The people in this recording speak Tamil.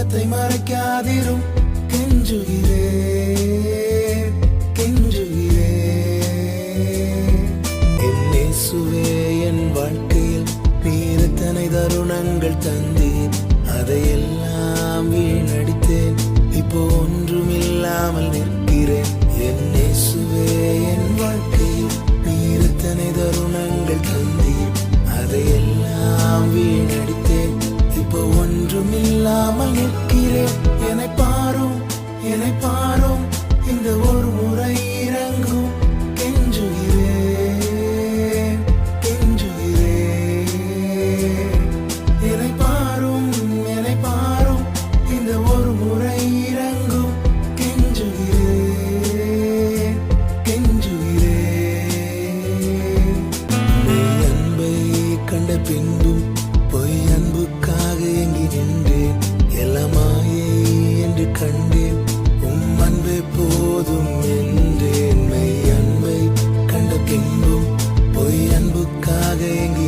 முகத்தை மறைக்காதிரும் கெஞ்சுகிறே கெஞ்சுகிறே என் இயேசுவே என் வாழ்க்கையில் நீர் எத்தனை தருணங்கள் தந்தீர் அதையெல்லாம் வீணடித்தேன் இப்போ ஒன்றுமில்லாமல் நிற்கிறேன் என் இயேசுவே என் வாழ்க்கையில் நீர் எத்தனை தருணங்கள் தந்தீர் அதையெல்லாம் வீணடித்தேன் இப்போ ஒன்றுமில்லாமல் நிற்கிறேன் என்னை பாரும் இந்த ஒரு முறை இறங்கும் கெஞ்சுகிறேன் கெஞ்சுகிறேன் என்னை பாரும் இந்த ஒரு முறை இறங்கும் கெஞ்சுகிறேன் கெஞ்சுகிறேன் மெய் அன்பை கண்ட பின்பும் பொய் அன்புக்காக எங்கி நின்றேன் எல்லாமாயே என்று கண்டேன் அன்பே போதும் என்றேன் மெய் அன்பை கண்ட பின்பும் பொய் அன்புக்காக எங்கி